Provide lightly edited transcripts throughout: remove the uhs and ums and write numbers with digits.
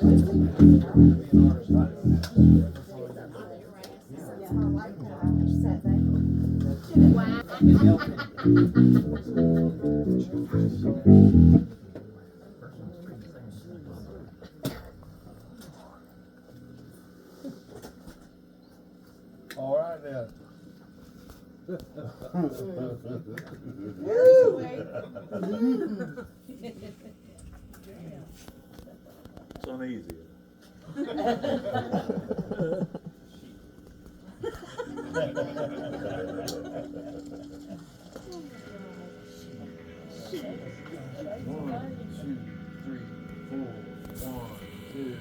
All right then. It's uneasy. One, two, three, four. One, two.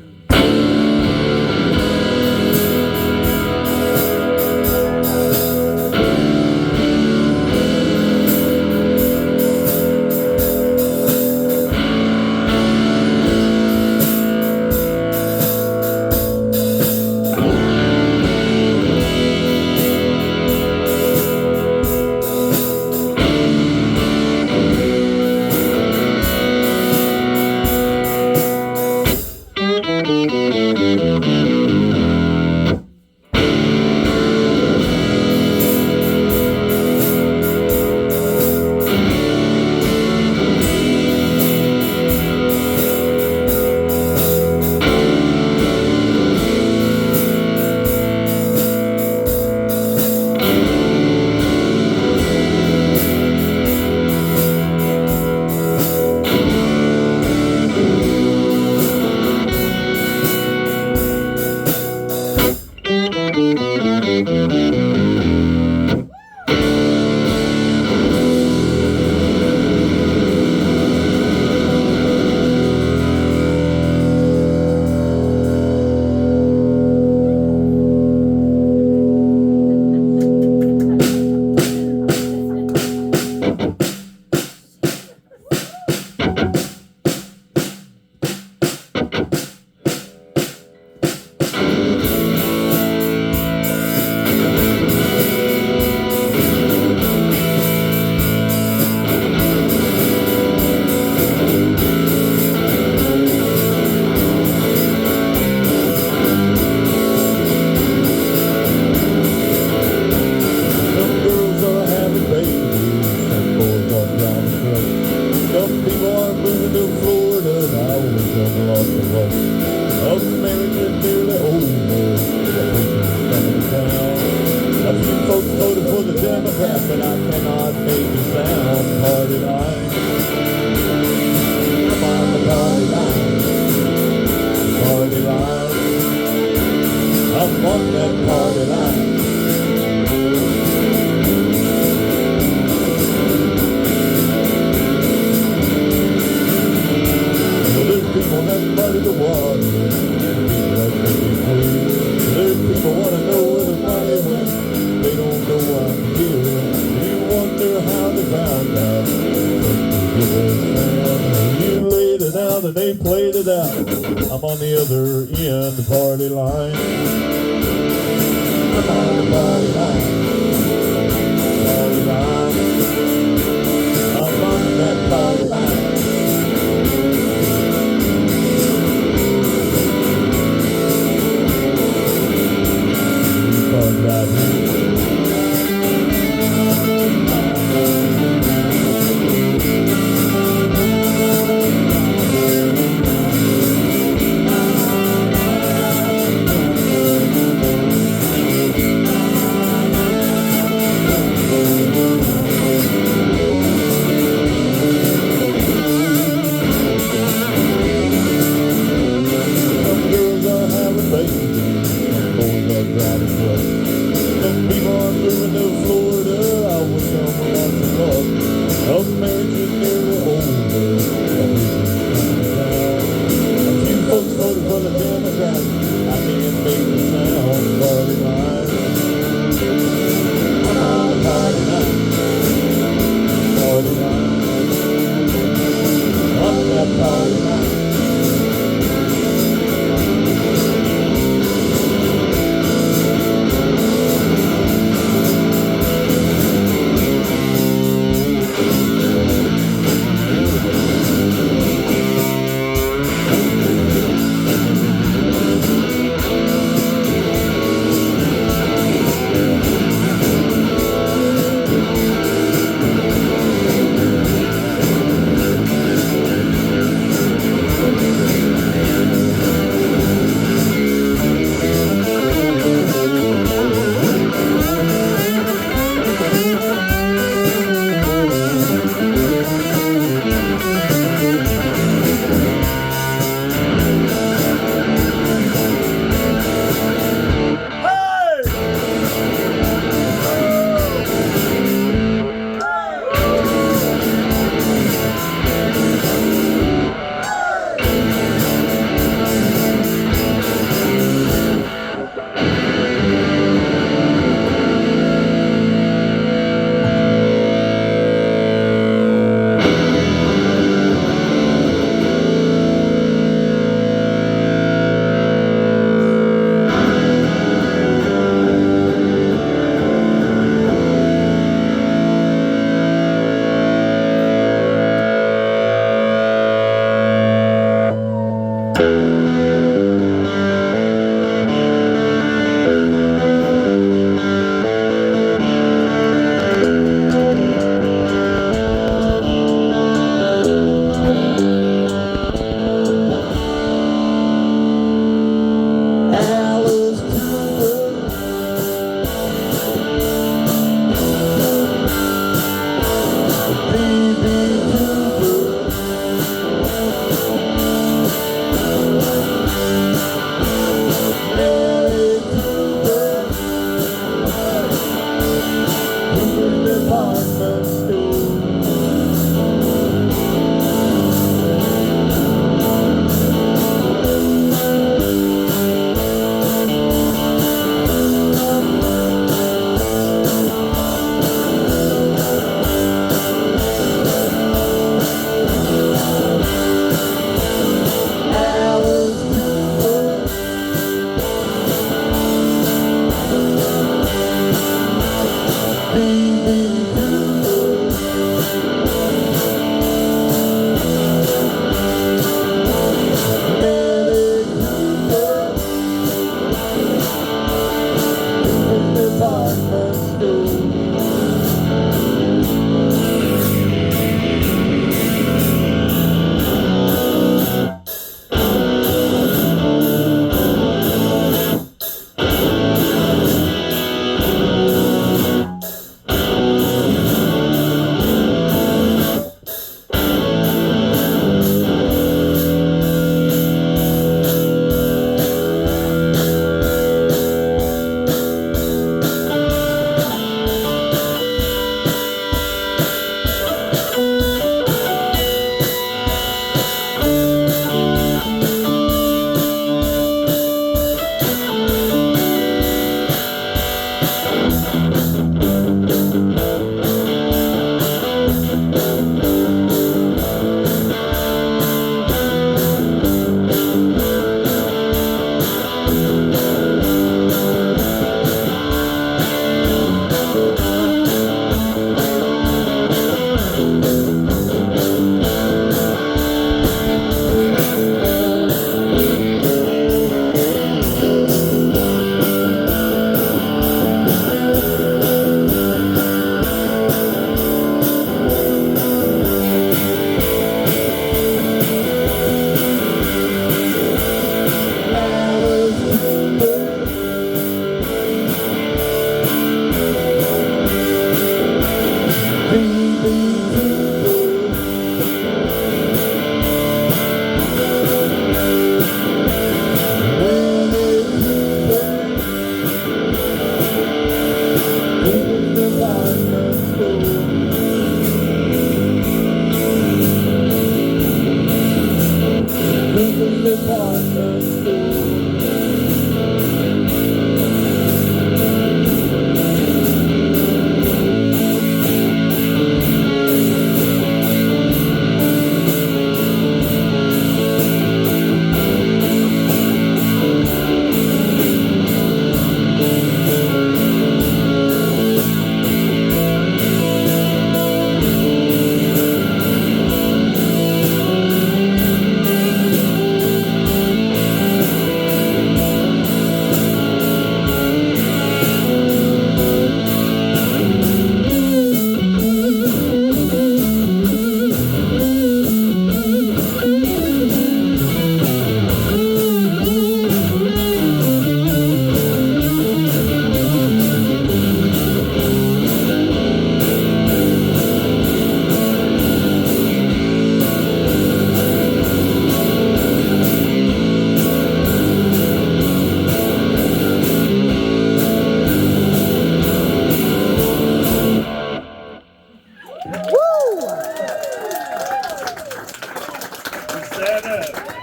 department store.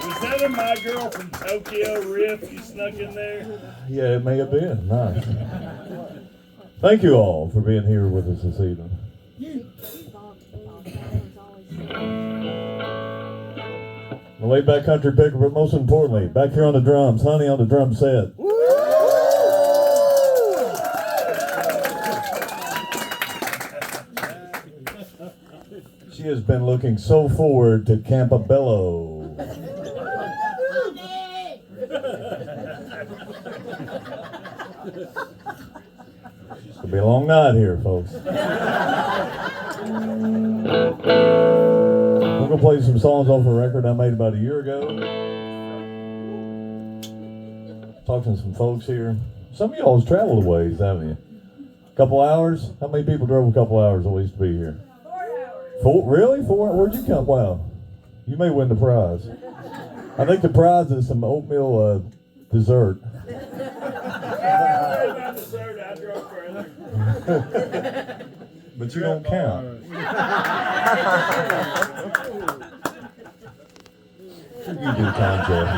Was that a My Girl from Tokyo riff you snuck in there? Yeah, it may have been. Nice. Thank you all for being here with us this evening. The laid back country picker, but most importantly, back here on the drums, Honey on the drum set. She has been looking so forward to Campobello. It's gonna be a long night here, folks. We're gonna play some songs off a record I made about a year ago. Talking to some folks here. Some of y'all has traveled a ways, haven't you? A couple hours? How many people drove a couple hours at least to be here? 4 hours. Four? Really? 4? Where'd you come? Wow. You may win the prize. I think the prize is some oatmeal dessert. About dessert, I drove further. But you don't count. You do time, Jeff.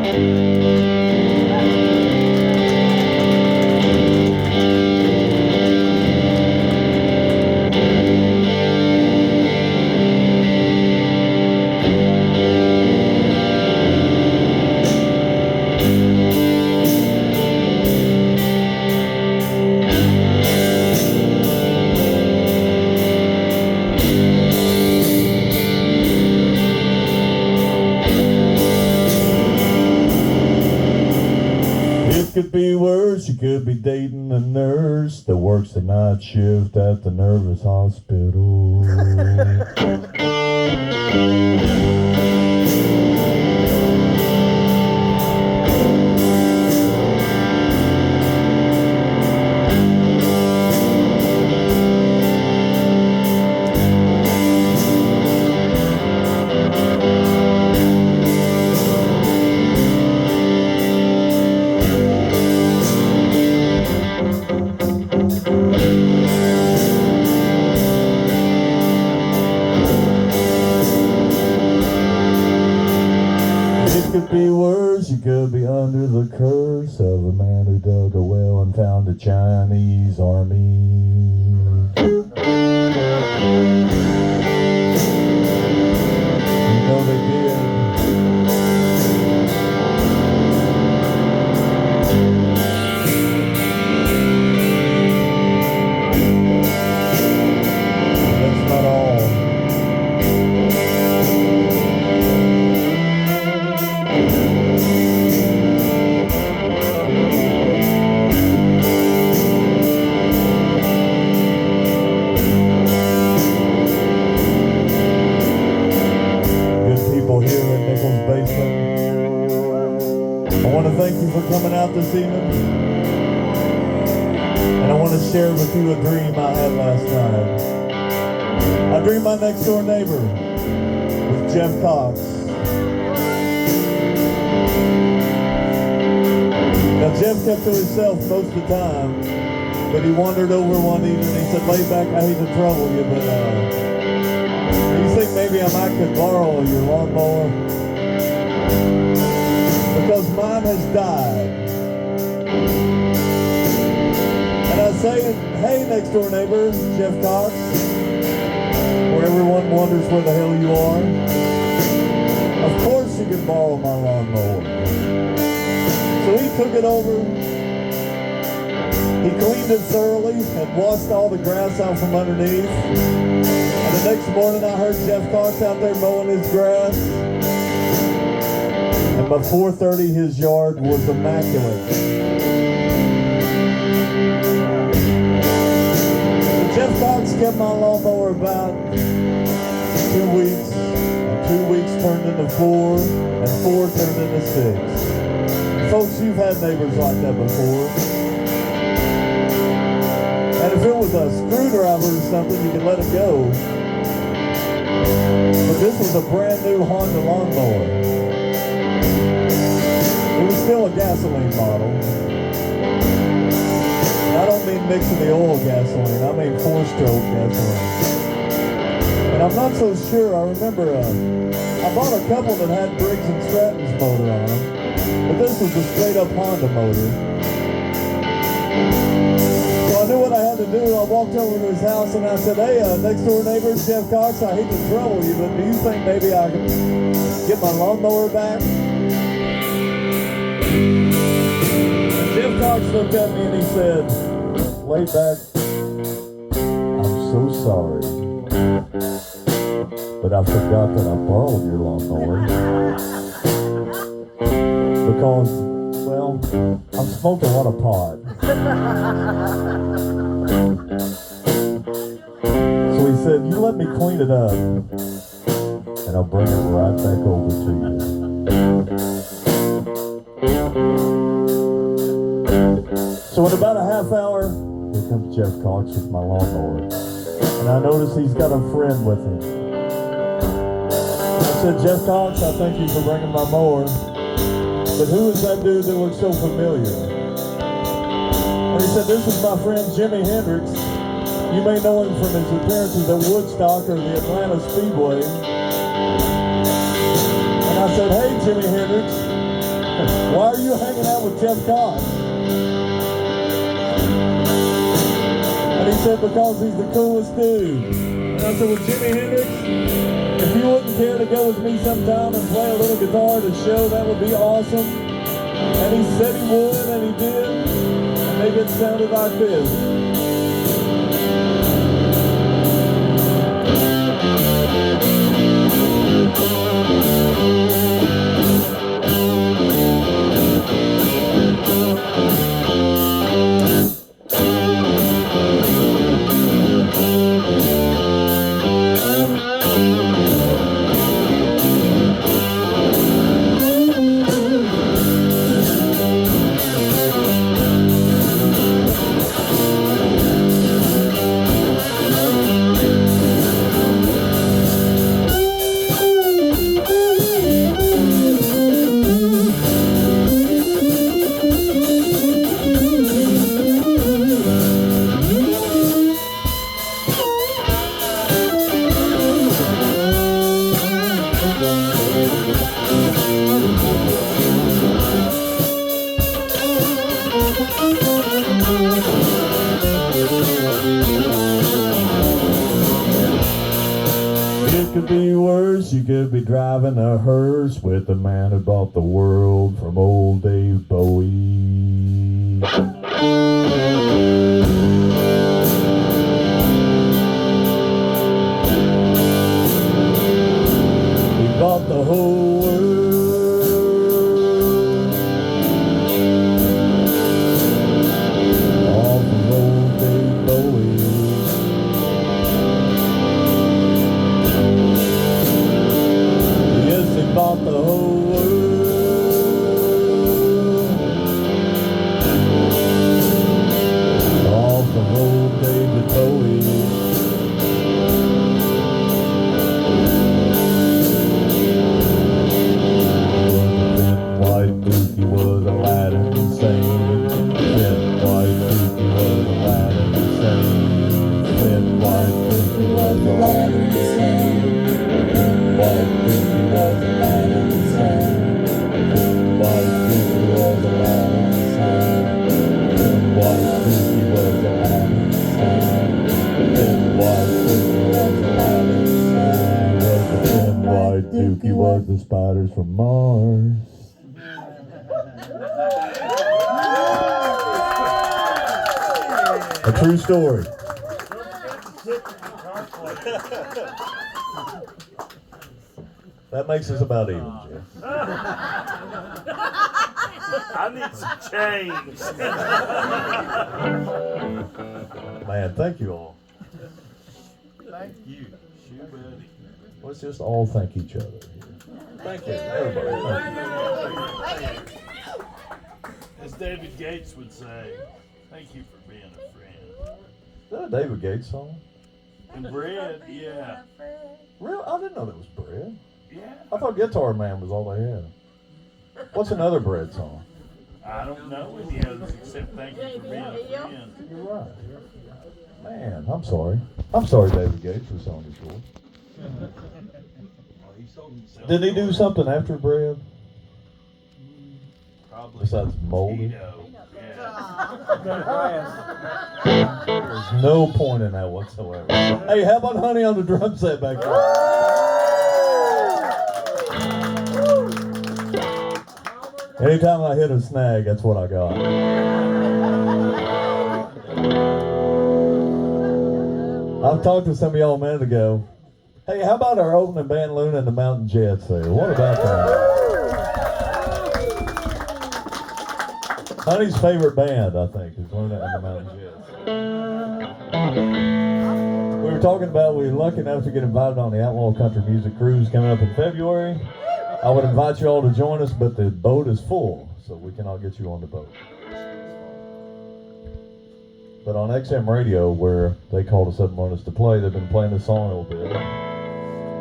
It could be worse, you could be dating a nurse that works the night shift at the nervous hospital. It could be worse, you could be under the curse of a man who dug a well and found a Chinese army. You know they did. That's not all. People here in Nicholls basement. I want to thank you for coming out this evening. And I want to share with you a dream I had last night. I dreamed my next door neighbor was Jeff Cox. Now Jeff kept to himself most of the time, but he wandered over one evening and he said, "Lay back, I hate to trouble you, but you think maybe I could borrow your lawnmower? Because mine has died." And I say, "Hey, next door neighbor, Jeff Cox," where everyone wonders where the hell you are. Of course you can borrow my lawnmower. So he took it over. He cleaned it thoroughly and washed all the grass out from underneath. And the next morning I heard Jeff Cox out there mowing his grass. And by 4:30 his yard was immaculate. So Jeff Cox kept my lawnmower about 2 weeks. And 2 weeks turned into 4. And 4 turned into 6. Folks, you've had neighbors like that before. And if it was a screwdriver or something, you could let it go. But this was a brand new Honda lawnmower. It was still a gasoline model. I don't mean mixing the oil gasoline, I mean 4-stroke gasoline. And I'm not so sure, I remember I bought a couple that had Briggs and Stratton's motor on them, but this was a straight up Honda motor. So I knew what I had to do. I walked over to his house and I said, "Hey, next door neighbor, Jeff Cox, I hate to trouble you, but do you think maybe I could get my lawnmower back?" And Jeff Cox looked at me and he said, "Lay back, I'm so sorry, but I forgot that I borrowed your lawnmower. Because, well, I've smoked a lot of pot." So he said, "You let me clean it up, and I'll bring it right back over to you." So in about a half hour, here comes Jeff Cox with my lawnmower. And I notice he's got a friend with him. I said, "Jeff Cox, I thank you for bringing my mower. But who is that dude that looks so familiar?" And he said, "This is my friend Jimi Hendrix. You may know him from his appearances at Woodstock or the Atlanta Speedway." And I said, "Hey, Jimi Hendrix, Why are you hanging out with Jeff Cox? And he said, because he's the coolest dude. And I said, well, Jimi Hendrix, if you wouldn't care to go with me sometime and play a little guitar at a show, that would be awesome. And he said he would, and he did. And maybe it sounded like this. It could be worse, you could be driving a hearse with the man who bought the world from old Dave Bowie. He bought the whole world. All from old Dave Bowie. Yes, he bought the whole world. All from old David Bowie. White Duke, he was Aladdin insane. Thin white Duke, he was Aladdin insane. Thin white Duke, he was Aladdin insane. Thin white Duke, he was Aladdin insane. Thin white Duke, he was Aladdin insane. Thin white Duke, he was Aladdin insane. Thin white Duke, he was Aladdin insane. Was the thin white Duke, he was the spiders from Mars. A true story. That makes us about even, Jeff. I need some change. Man, thank you all. Thank you, shoe buddy. Let's just all thank each other here. Thank you, everybody. Thank you. As David Gates would say, thank you for being a friend. Is that a David Gates song? And bread, yeah. Real? I didn't know that was Bread. Yeah. I thought Guitar Man was all they had. What's another Bread song? I don't know any others except thank you for being a friend. You're right. Man, I'm sorry. I'm sorry David Gates was selling his short. Did he do something after Bread? Probably Besides molded? keto. Yeah. There's no point in that whatsoever. Hey, how about Honey on the drum set back there? Anytime I hit a snag, that's what I got. I've talked to some of y'all a minute ago. Hey, how about our opening band, Luna and the Mountain Jets there? What about that? Honey's favorite band, I think, is Luna and the Mountain Jets. We were talking about we were lucky enough to get invited on the Outlaw Country Music Cruise coming up in February. I would invite you all to join us, but the boat is full, so we cannot get you on the boat. But on XM Radio, where they called us up and wanted us to play, they've been playing this song a little bit.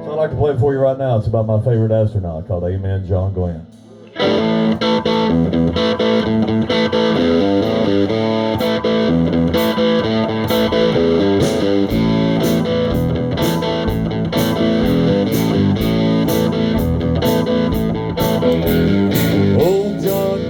So I'd like to play it for you right now. It's about my favorite astronaut called Amen John Glenn. Old John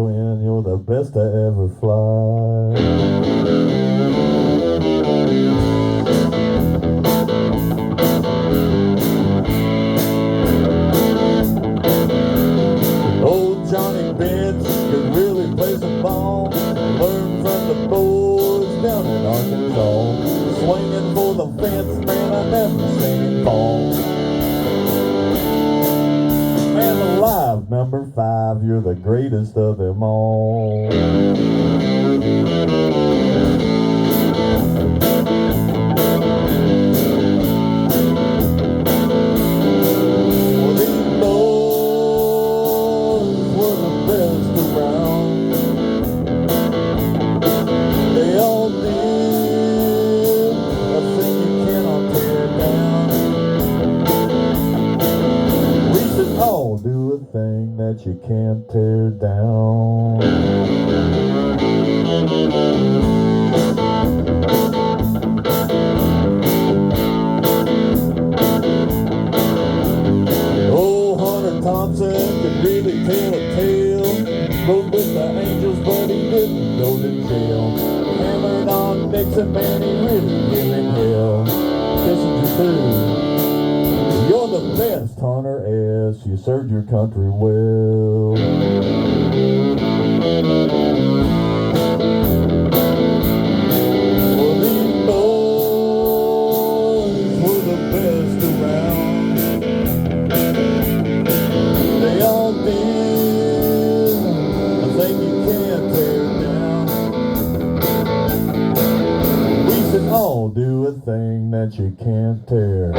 Glenn, you're the best to ever fly. Old Johnny Bench could really play some ball. Learned from the boys down in Arkansas. Swinging for the fence, man, I never seen him fall. Man alive, number 5, you're the greatest of them all. Well, these boys were the best around. They all did a thing you cannot tear down. We should all do a thing that you can't tear down. Old Hunter Thompson could really tell a tale. Rode with the Angels, but he didn't go to jail. Hammered on Nixon, man, he really gave him hell. Kissinger too. You're the best, Hunter S. You served your country well. Well, these boys were the best around. They all did a thing you can't tear down. We should all do a thing that you can't tear.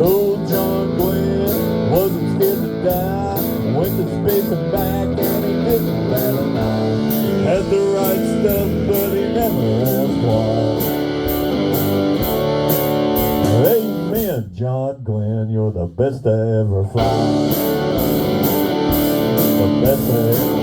Old John Glenn wasn't scared to die. Went to space and back and he didn't bat an eye. Had the right stuff but he never asked why. Amen, John Glenn, you're the best to ever fly. The best to ever.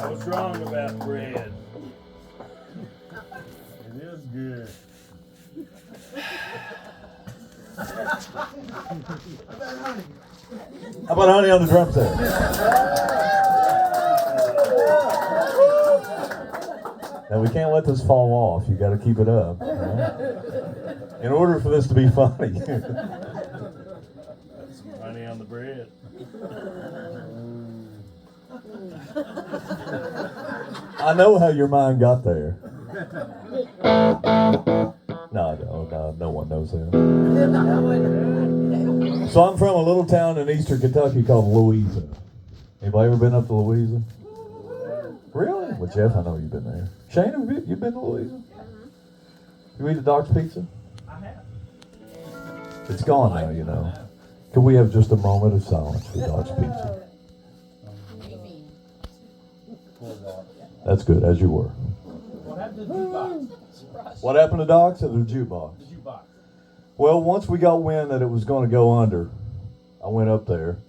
I was wrong about bread. It is good. How about honey on the drum set? Now we can't let this fall off. You got to keep it up. Right? In order for this to be funny. That's some honey on the bread. I know how your mind got there. No one knows that. So I'm from a little town in eastern Kentucky called Louisa. Anybody ever been up to Louisa? Really? Well, Jeff, I know you've been there. Shane, have you been to Louisa? You eat the Doc's Pizza? I have. It's gone now, you know. Can we have just a moment of silence for Doc's Pizza? Amen. Pull it out. That's good, as you were. What happened to the jukebox? What happened to Doc? To the jukebox. The jukebox. Well, once we got wind that it was going to go under, I went up there,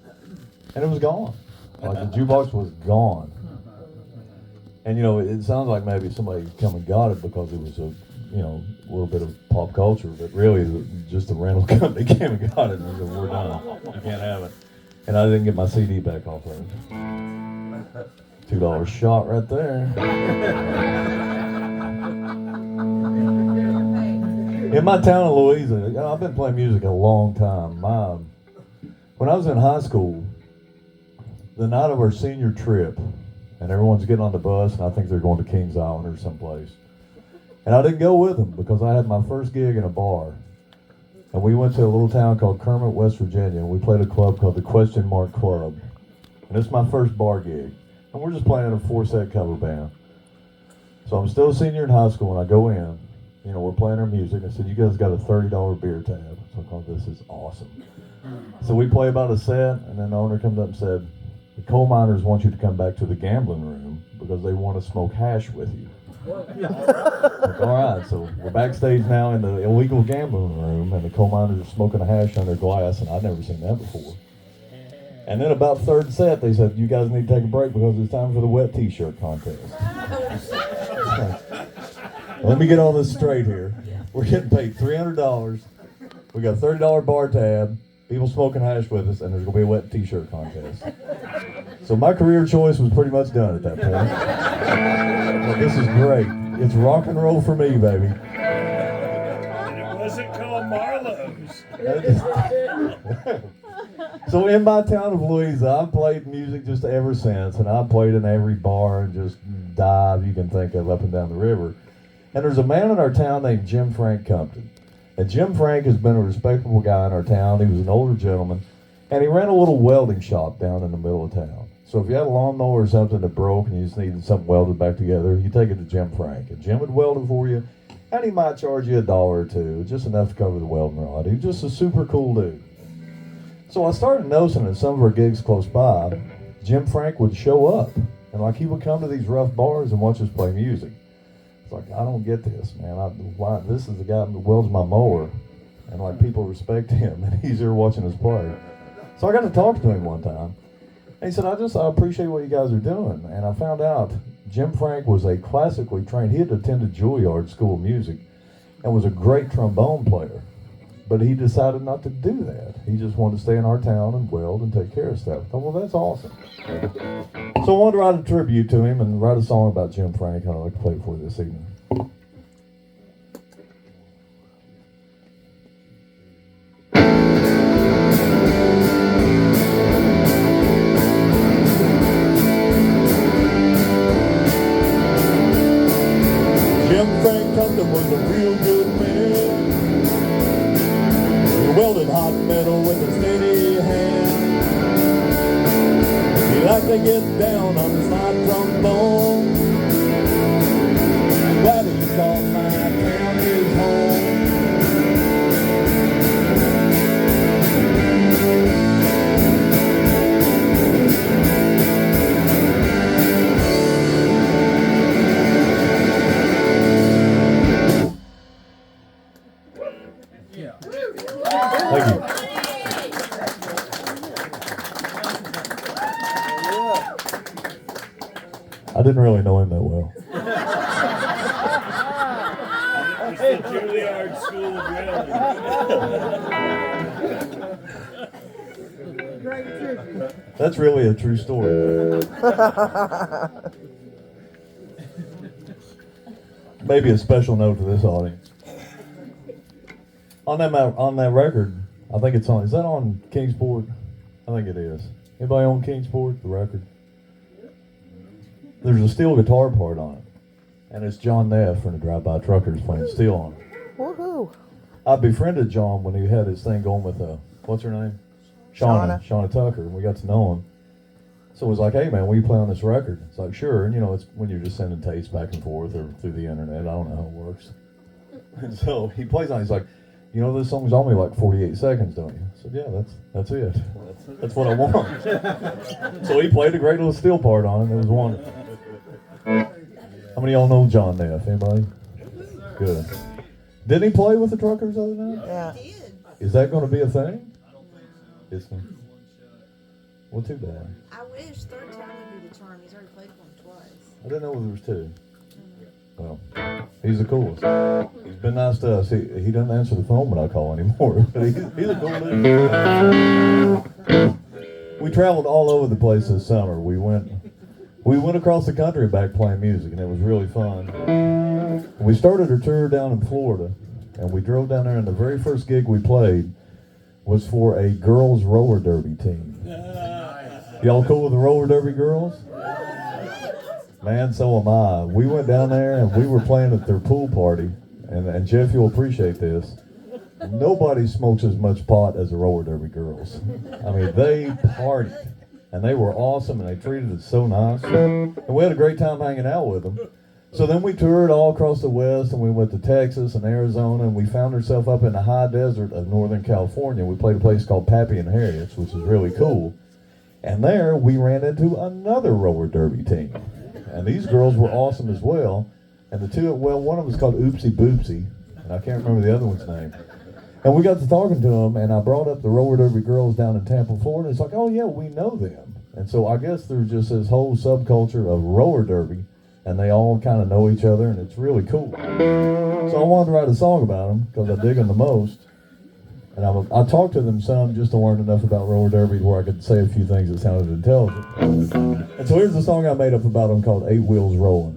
and it was gone. Like the jukebox was gone. And you know, it sounds like maybe somebody come and got it because it was a, you know, a little bit of pop culture, but really just the rental company came and got it and said, we're done. You can't have it. And I didn't get my CD back off of it. $2 shot right there. In my town of Louisa, you know, I've been playing music a long time. When I was in high school, the night of our senior trip, and everyone's getting on the bus, and I think they're going to Kings Island or someplace. And I didn't go with them because I had my first gig in a bar. And we went to a little town called Kermit, West Virginia, and we played a club called the Question Mark Club. And it's my first bar gig. And we're just playing in a 4-set cover band. So I'm still a senior in high school when I go in. You know, we're playing our music. I said, you guys got a $30 beer tab. So I thought, this is awesome. So we play about a set, and then the owner comes up and said, the coal miners want you to come back to the gambling room because they want to smoke hash with you. Like, all right, so we're backstage now in the illegal gambling room, and the coal miners are smoking a hash under glass, and I'd never seen that before. And then about third set, they said, you guys need to take a break because it's time for the wet t-shirt contest. Let me get all this straight here. We're getting paid $300. We got a $30 bar tab, people smoking hash with us, and there's going to be a wet t-shirt contest. So my career choice was pretty much done at that point. Well, this is great. It's rock and roll for me, baby. And it wasn't called Marlowe's. So in my town of Louisa, I've played music just ever since, and I've played in every bar and just dive you can think of up and down the river. And there's a man in our town named Jim Frank Compton. And Jim Frank has been a respectable guy in our town. He was an older gentleman, and he ran a little welding shop down in the middle of town. So if you had a lawnmower or something that broke and you just needed something welded back together, you take it to Jim Frank. And Jim would weld it for you, and he might charge you $1 or $2, just enough to cover the welding rod. He was just a super cool dude. So I started noticing at some of our gigs close by, Jim Frank would show up. And like he would come to these rough bars and watch us play music. It's like, I don't get this, man. Why, this is the guy that welds my mower. And like people respect him, and he's here watching us play. So I got to talk to him one time. And he said, I appreciate what you guys are doing. And I found out Jim Frank was a classically trained, he had attended Juilliard School of Music and was a great trombone player. But he decided not to do that. He just wanted to stay in our town and weld and take care of stuff. I thought, well, that's awesome. So I wanted to write a tribute to him and write a song about Jim Frank, and I'd like to play it for you this evening. Jim Frank Compton was a real good man. He welded hot metal with a steady hand. He liked to get down on the slide trombone. Glad he called my town his home. Thank you. I didn't really know him that well. It's the Juilliard School of Welding. That's really a true story. Maybe a special note to this audience. On that record, I think it's on. Is that on Kingsport? I think it is. Anybody on Kingsport? The record. There's a steel guitar part on it, and it's John Neff from the Drive-By Truckers playing steel on it. Woohoo! I befriended John when he had his thing going with what's her name? Shauna Tucker, and we got to know him. So it was like, hey man, will you play on this record? It's like, sure. And you know, it's when you're just sending tapes back and forth or through the internet. I don't know how it works. And so he plays on it. He's like, you know, this song's only like 48 seconds, don't you? I said, yeah, that's it. That's what I want. So he played a great little steel part on it. It was wonderful. How many of y'all know John Neff? Anybody? Good. Didn't he play with the Truckers the other night? Yeah. Is that going to be a thing? It's well, too bad. I wish third time would be the charm. He's already played one twice. I didn't know there was two. Well, he's the coolest. He's been nice to us. He doesn't answer the phone when I call anymore, but he's a cool dude. We traveled all over the place this summer. We went across the country and back playing music, and it was really fun. We started our tour down in Florida, and we drove down there, and the very first gig we played was for a girls roller derby team. Y'all cool with the roller derby girls? Man, so am I. We went down there and we were playing at their pool party, and Jeff, you'll appreciate this. Nobody smokes as much pot as the roller derby girls. I mean, they partied, and they were awesome, and they treated us so nice. And we had a great time hanging out with them. So then we toured all across the West, and we went to Texas and Arizona, and we found ourselves up in the high desert of Northern California. We played a place called Pappy and Harriet's, which was really cool. And there we ran into another roller derby team. And these girls were awesome as well. And the two, well, one of them was called Oopsie Boopsie, and I can't remember the other one's name. And we got to talking to them, and I brought up the roller derby girls down in Tampa, Florida. It's like, oh yeah, we know them. And so I guess there's just this whole subculture of roller derby, and they all kind of know each other, and it's really cool. So I wanted to write a song about them because I dig them the most. And I talked to them some just to learn enough about roller derby where I could say a few things that sounded intelligent. And so here's the song I made up about them called Eight Wheels Rolling.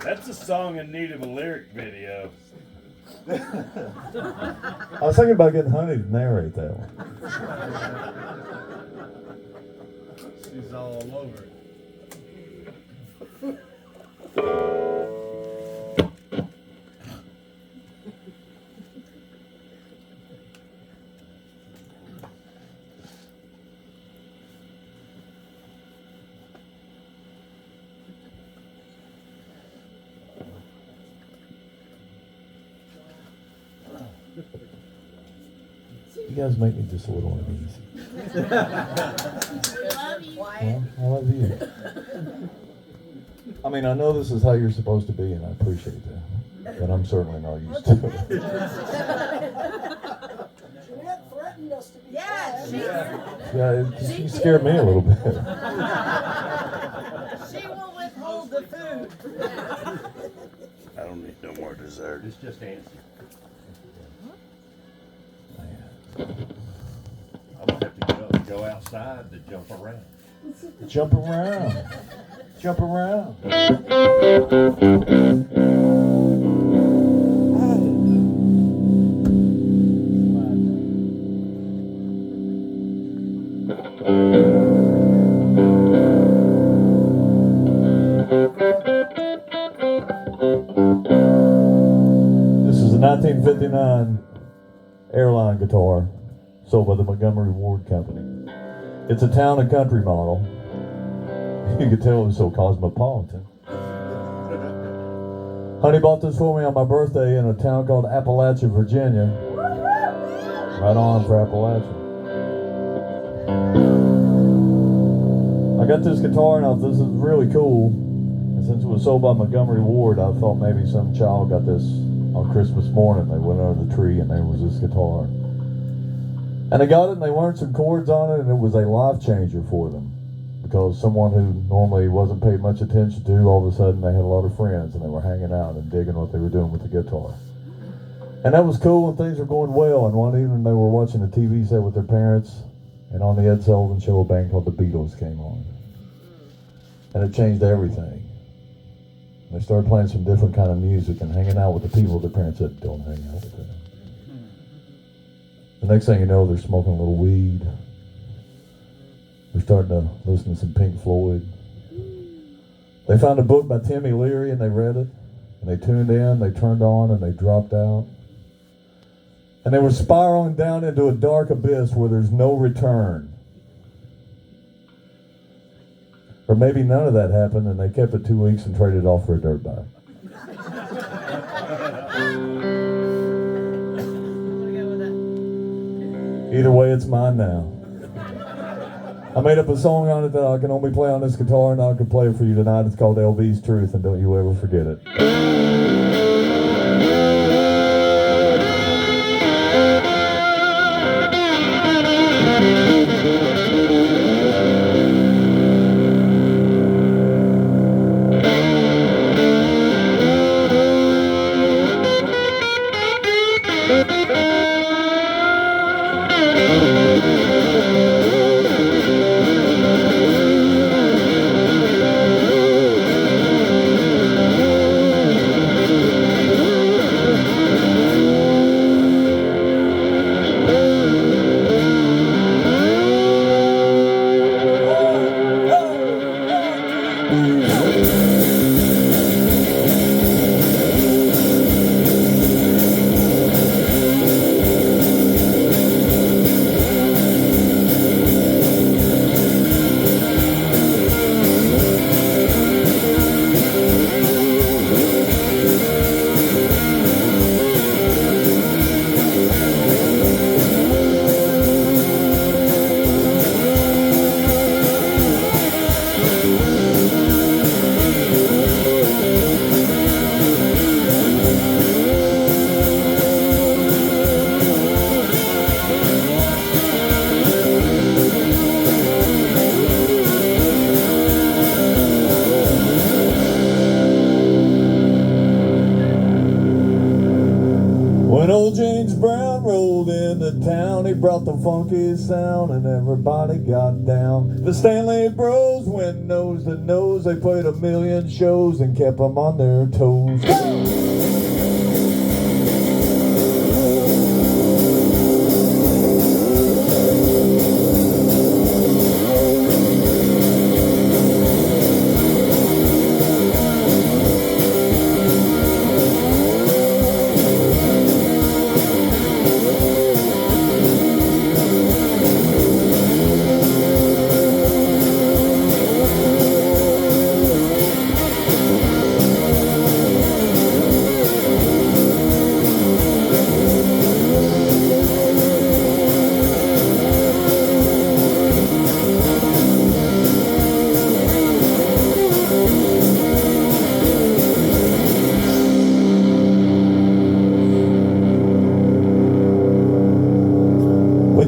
That's a song in need of a lyric video. I was thinking about getting Honey to narrate that one. She's all over it. guys make me just a little uneasy. We love you. Well, I love you. I mean, I know this is how you're supposed to be, and I appreciate that. But I'm certainly not used to it. Jeanette threatened us to be Yeah, She scared me a little bit. she will withhold the food. I don't need no more dessert. It's just answer. I'm gonna have to get up and go outside to jump around. Jump around. Jump around. This is a 1959 airline guitar sold by the Montgomery Ward Company. It's a town and country model. You could tell it was so cosmopolitan. Honey bought this for me on my birthday in a town called Appalachia, Virginia. Right on for Appalachia. I got this guitar and I thought this is really cool. And since it was sold by Montgomery Ward, I thought maybe some child got this on Christmas morning. They went under the tree and there was this guitar. And they got it and they learned some chords on it, and it was a life changer for them. Because someone who normally wasn't paid much attention to, all of a sudden they had a lot of friends and they were hanging out and digging what they were doing with the guitar. And that was cool and things were going well. And one evening they were watching a TV set with their parents, and on the Ed Sullivan Show a band called the Beatles came on. And it changed everything. They started playing some different kind of music and hanging out with the people their parents said, don't hang out with them. The next thing you know, they're smoking a little weed. They're starting to listen to some Pink Floyd. They found a book by Timmy Leary and they read it. And they tuned in, they turned on, and they dropped out. And they were spiraling down into a dark abyss where there's no return. Or maybe none of that happened and they kept it 2 weeks and traded it off for a dirt bike. Either way, it's mine now. I made up a song on it that I can only play on this guitar, and I can play it for you tonight. It's called LV's Truth, and don't you ever forget it. When old James Brown rolled into town, he brought the funky sound and everybody got down. The Stanley Bros went nose to nose, they played 1,000,000 shows and kept them on their toes.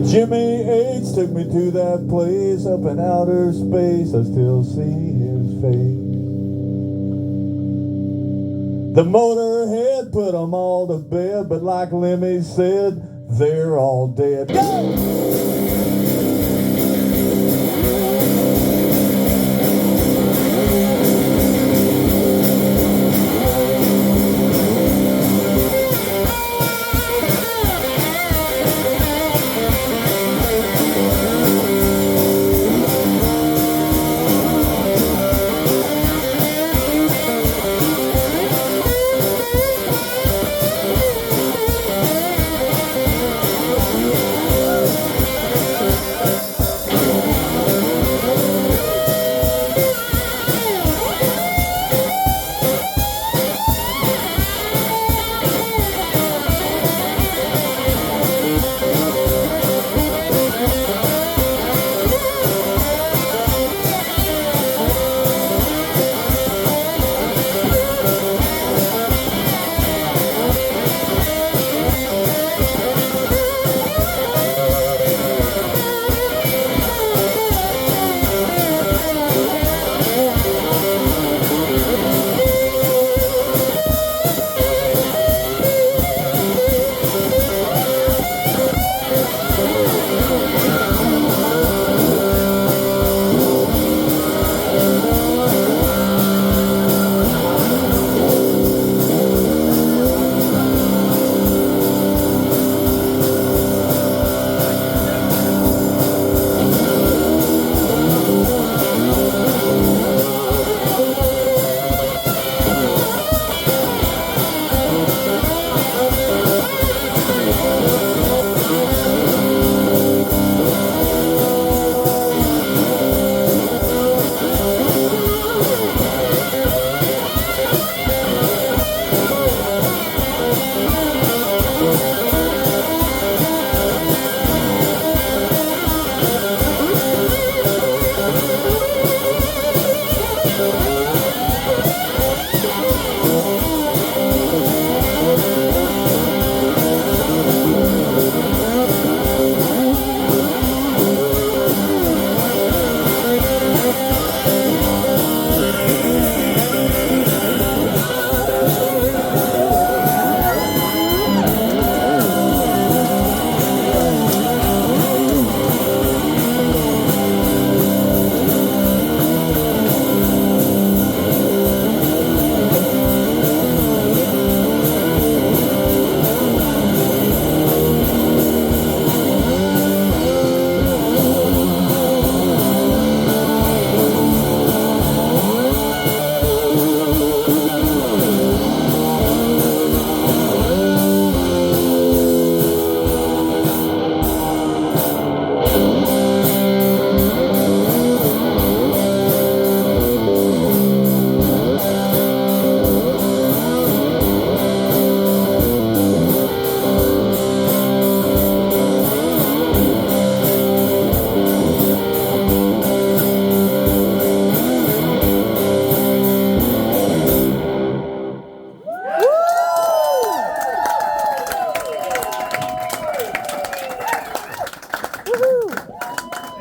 When Jimmy H took me to that place up in outer space, I still see his face. The motorhead put them all to bed, but like Lemmy said, they're all dead. Go!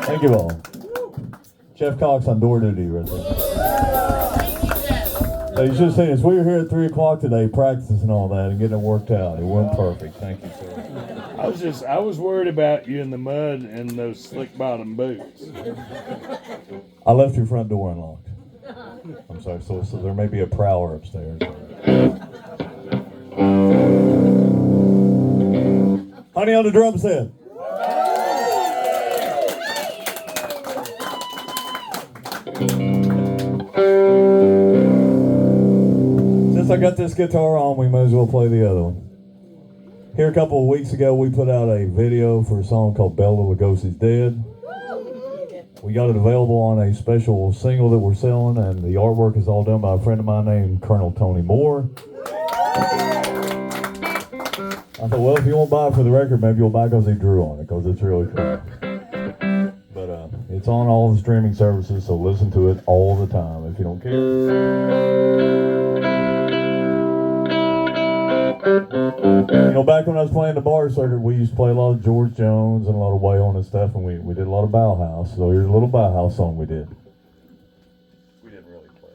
Thank you all. Jeff Cox on door duty right there. So you should have seen us. We were here at 3 o'clock today practicing all that and getting it worked out. It wasn't perfect. Thank you, sir. I was worried about you in the mud and those slick bottom boots. I left your front door unlocked. I'm sorry. So there may be a prowler upstairs. Honey on the drum set. Since I got this guitar on, we might as well play the other one. Here a couple of weeks ago, we put out a video for a song called Bela Lugosi's Dead. We got it available on a special single that we're selling, and the artwork is all done by a friend of mine named Colonel Tony Moore. I thought, well, if you won't buy it for the record, maybe you'll buy it because he drew on it, because it's really cool. But it's on all the streaming services, so listen to it all the time if you don't care. You know, back when I was playing the bar circuit, we used to play a lot of George Jones and a lot of Waylon and stuff, and we did a lot of Bauhaus. So here's a little Bauhaus song we did. We didn't really play.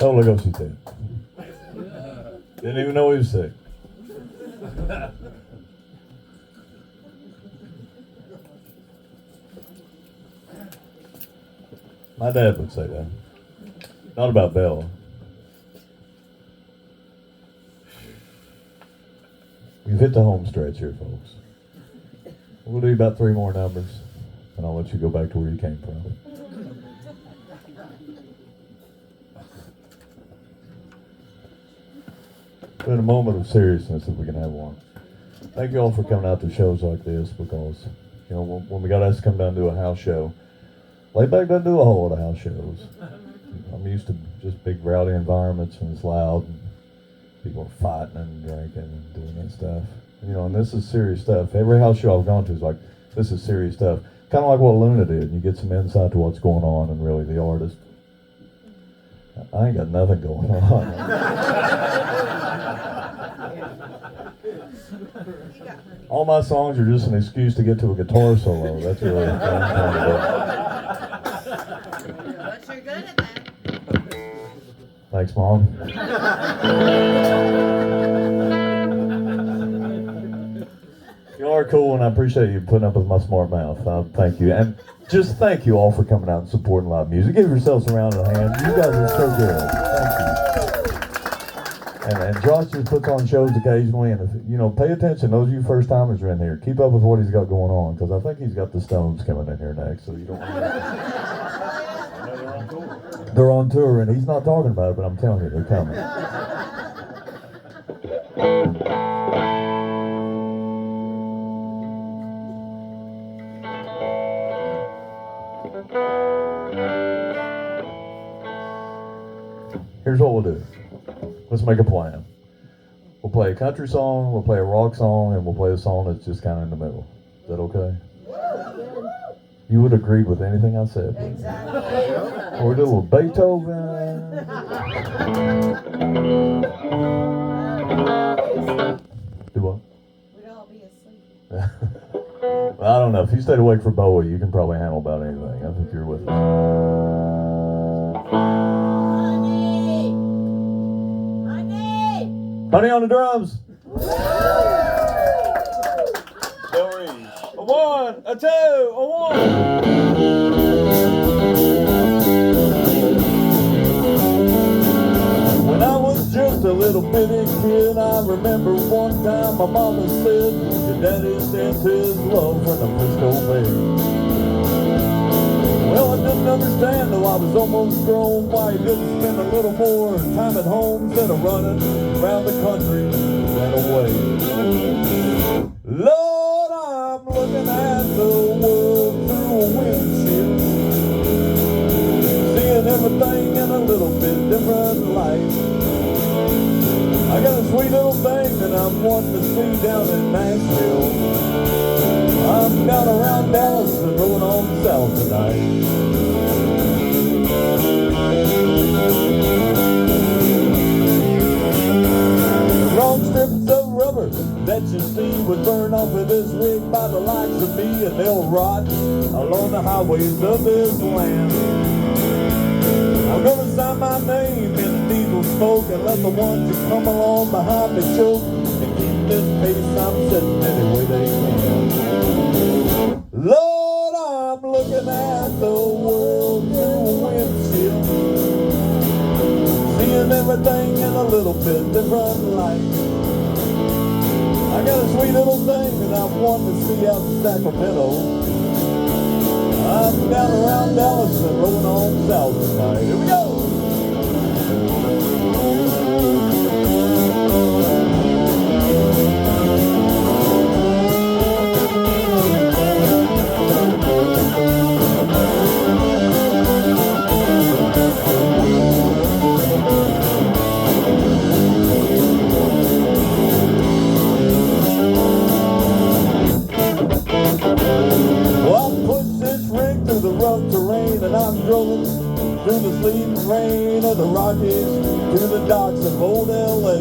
Oh, look how she's dead. Didn't even know he was sick. My dad would say that. Not about Bella. We've hit the home stretch here, folks. We'll do about 3 more numbers, and I'll let you go back to where you came from. In a moment of seriousness, if we can have one. Thank you all for coming out to shows like this, because, you know, when we got asked to come down and do a house show, Layback doesn't do a whole lot of house shows. I'm used to just big rowdy environments, and it's loud, and people are fighting and drinking and doing that stuff. You know, and this is serious stuff. Every house show I've gone to is like, this is serious stuff. Kind of like what Luna did, and you get some insight to what's going on, and really the artist. I ain't got nothing going on. All my songs are just an excuse to get to a guitar solo. That's really what I'm trying to do. But you're good at that. Thanks, Mom. You are cool, and I appreciate you putting up with my smart mouth. Thank you. And just thank you all for coming out and supporting live music. Give yourselves a round of hand. You guys are so good. Thank you. And Josh just puts on shows occasionally, and if, you know, pay attention. Those of you first timers are in here. Keep up with what he's got going on, because I think he's got the Stones coming in here next. So you don't want to. They're on tour, and he's not talking about it, but I'm telling you, they're coming. Here's what we'll do. Let's make a plan. We'll play a country song, we'll play a rock song, and we'll play a song that's just kind of in the middle. Is that okay? You would agree with anything I said, wouldn't you? Or we do a little Beethoven. Do what? We'd all be asleep. Well, I don't know. If you stayed awake for Bowie, you can probably handle about anything. I think you're with us. Honey on the drums. 3, a 1, a 2, a 1. When I was just a little bitty kid, I remember one time my mama said, your daddy sent his love when the Frisco Bay. Well, I didn't understand, though I was almost grown, why he didn't spend a little more time at home instead of running around the country that away. Lord, I'm looking at the world through a windshield, seeing everything in a little bit different light. I got a sweet little thing that I'm wanting to see down in Nashville. I'm down around Dallas and rolling on south tonight. Long strips of rubber that you see would burn off of this rig by the likes of me, and they'll rot along the highways of this land. I'm gonna sign my name in diesel smoke and let the ones that come along behind me choke, and keep this pace I'm setting any way they can. Lord, I'm looking at the world through a windshield, seeing everything in a little bit different light. I got a sweet little thing that I want to see out in Sacramento. I'm down around Dallas and rolling on south tonight. Here we go! And I'm drove through the sleet and rain of the Rockies to the docks of old L.A.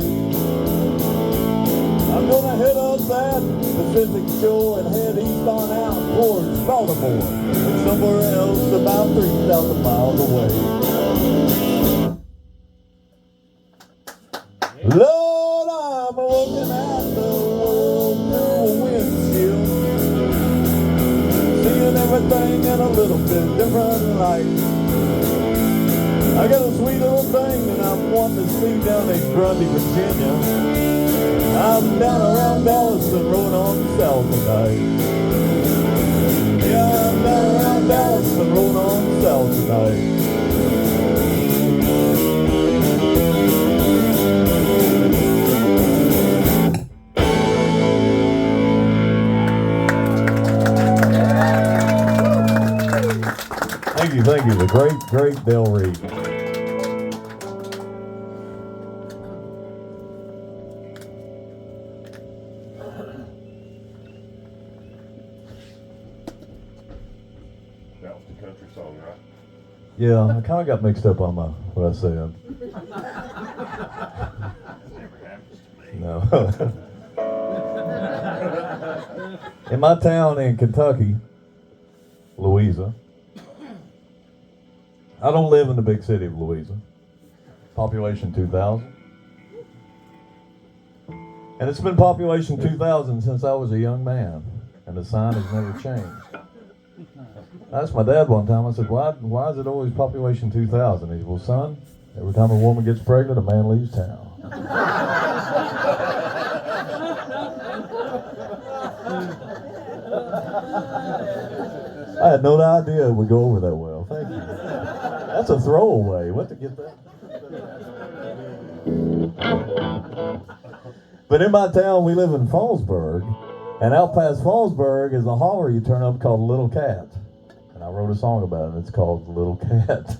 I'm gonna head up that Pacific shore and head east on out towards Baltimore and somewhere else about 3,000 miles away. everything in a little bit different light. I got a sweet little thing that I'm wanting to see down in Grundy, Virginia. I'm down around Dallas and rolling on south tonight. Yeah, I'm down around Dallas and rolling on south tonight. Thank you, the great Del Reed. That was the country song, right? Yeah, I kind of got mixed up on what I said. Never happens to me. No. In my town in Kentucky, Louisa, I don't live in the big city of Louisa. Population 2,000. And it's been population 2,000 since I was a young man. And the sign has never changed. I asked my dad one time, I said, why is it always population 2,000? He said, well, son, every time a woman gets pregnant, a man leaves town. I had no idea it would go over that well. Thank you. That's a throwaway. What to get that? But in my town, we live in Fallsburg, and out past Fallsburg is a holler you turn up called Little Cat. And I wrote a song about it. It's called Little Cat.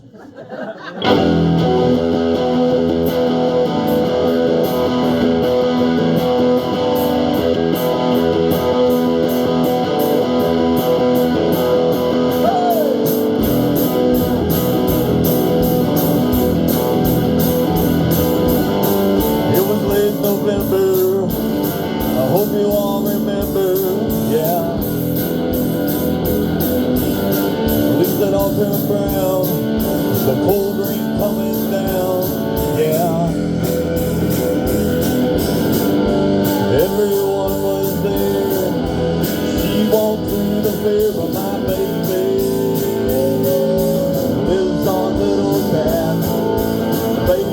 November, I hope you all remember, yeah. Leaves that all turn brown, the cold rain coming down, yeah. Everyone was there, she walked through the fair, but my baby lives on Little Cat, baby.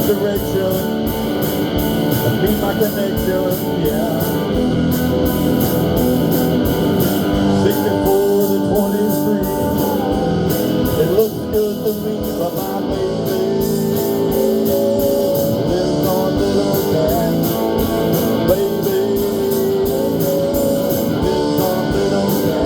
Direction and meet my connection, yeah. 64 to 23, it looks good to me, but my baby lives on Little Cat, baby lives on Little Cat.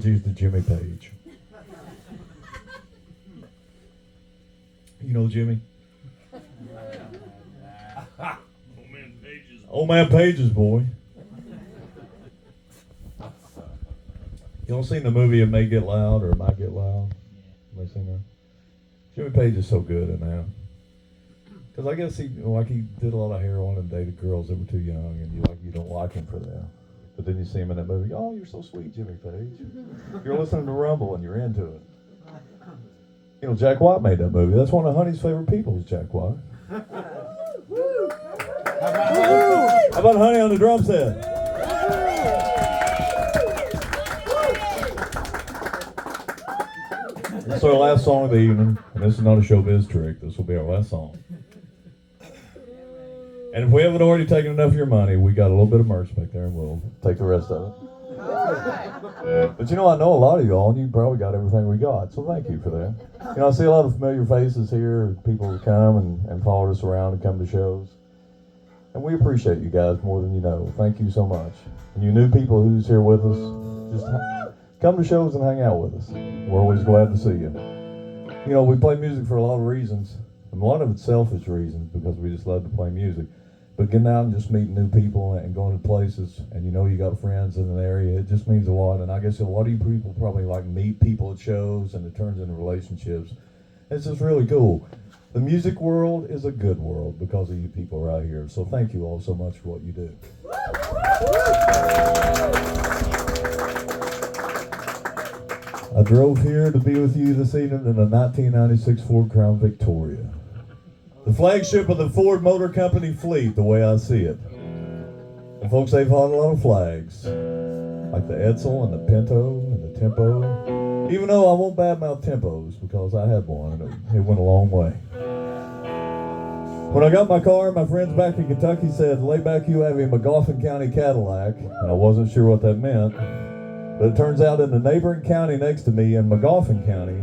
apologies to Jimmy Page. You know Jimmy? Old man Page's boy. You all seen the movie It May Get Loud or It Might Get Loud? Anybody seen that? Jimmy Page is so good in that. Because I guess he did a lot of heroin and dated girls that were too young, and you don't like him for that. But then you see him in that movie. Oh, you're so sweet, Jimmy Page. You're listening to Rumble and you're into it. You know, Jack White made that movie. That's one of Honey's favorite people is Jack White. How about Honey on the drum set? This is our last song of the evening, and this is not a showbiz trick. This will be our last song. And if we haven't already taken enough of your money, we got a little bit of merch back there, and we'll take the rest of it. But you know, I know a lot of y'all, and you probably got everything we got, so thank you for that. You know, I see a lot of familiar faces here, people who come and follow us around and come to shows. And we appreciate you guys more than you know. Thank you so much. And you new people who's here with us, just come to shows and hang out with us. We're always glad to see you. You know, we play music for a lot of reasons. And a lot of it's selfish reasons because we just love to play music. But getting out and just meeting new people and going to places, and you know you got friends in an area, it just means a lot. And I guess a lot of you people probably like meet people at shows and it turns into relationships. It's just really cool. The music world is a good world because of you people right here. So thank you all so much for what you do. I drove here to be with you this evening in a 1996 Ford Crown Victoria. The flagship of the Ford Motor Company fleet, the way I see it. And folks, they've had a lot of flags, like the Edsel and the Pinto and the Tempo. Even though I won't badmouth Tempos because I had one and it went a long way. When I got my car, my friends back in Kentucky said, "Lay back, you have a McGoffin County Cadillac," and I wasn't sure what that meant. But it turns out in the neighboring county next to me in McGoffin County,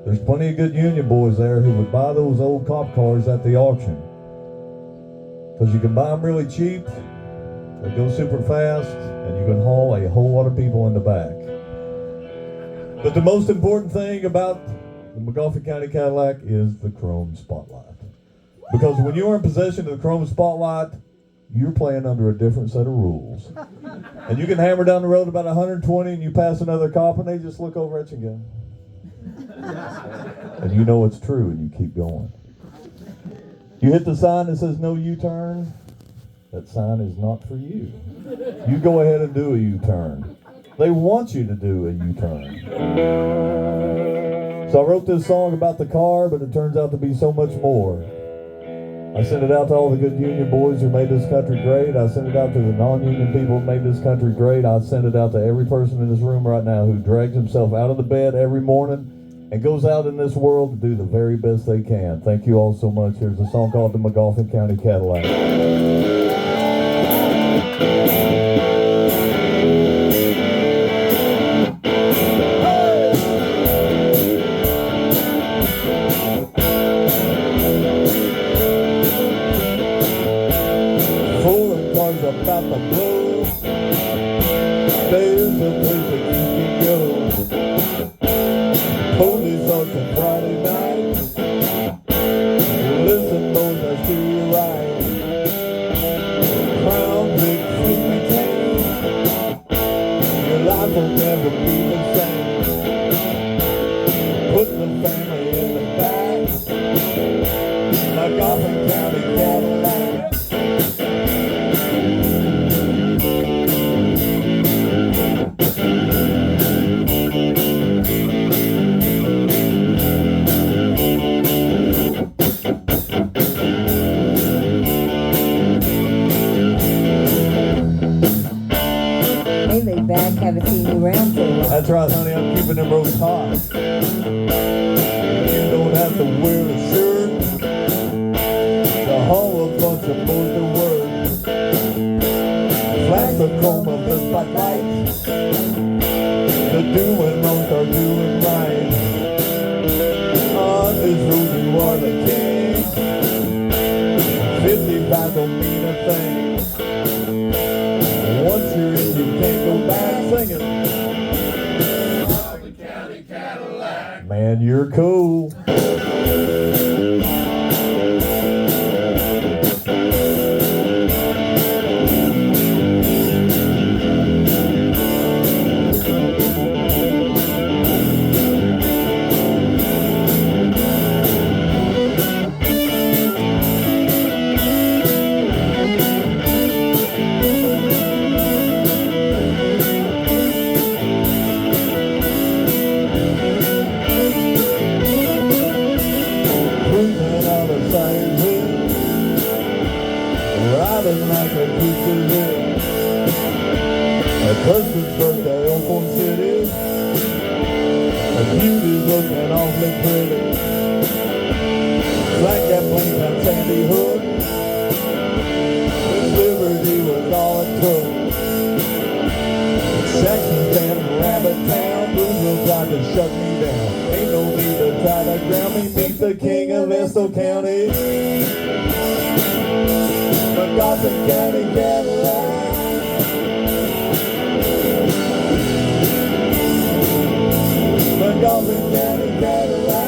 there's plenty of good union boys there who would buy those old cop cars at the auction. Because you can buy them really cheap, they go super fast, and you can haul a whole lot of people in the back. But the most important thing about the McGoffin County Cadillac is the chrome spotlight. Because when you are in possession of the chrome spotlight, you're playing under a different set of rules. And you can hammer down the road about 120 and you pass another cop and they just look over at you and go, and you know it's true and you keep going. You hit the sign that says no U-turn, that sign is not for you. You go ahead and do a U-turn. They want you to do a U-turn. So I wrote this song about the car, but it turns out to be so much more. I sent it out to all the good union boys who made this country great. I sent it out to the non-union people who made this country great. I sent it out to every person in this room right now who drags himself out of the bed every morning and goes out in this world to do the very best they can. Thank you all so much. Here's a song called the McGoffin County Cadillac. About the blue, there's a place that you can go. Police on some Friday night. Listen, those are to your right. Crown Vic sleepy tank. Your life will never be the same. Put the family in the back. McGoffin County Cadillac. Back, haven't seen you around for a while. That's right, honey, I'm keeping them roads hot. You don't have to wear a shirt to haul a bunch of boys to work. Flash the chrome of the spotlights. The doing wrongs are doing right. On this road you are the king. 55 don't mean a thing. Once you're in, you can't go back singing. Man, you're cool. Cruising on the same hill, riding like a piece of hill. A person's birthday, Oakland City. A beauty's looking awfully pretty. Like that plain on Sandy Hook. This liberty was all it took. Jackson Town, Rabbit Town, Boonville tried to shut me down. Ain't no need to try to ground me. Meet the king of Estill County. Forgotten County Cadillac. Forgotten County Cadillac.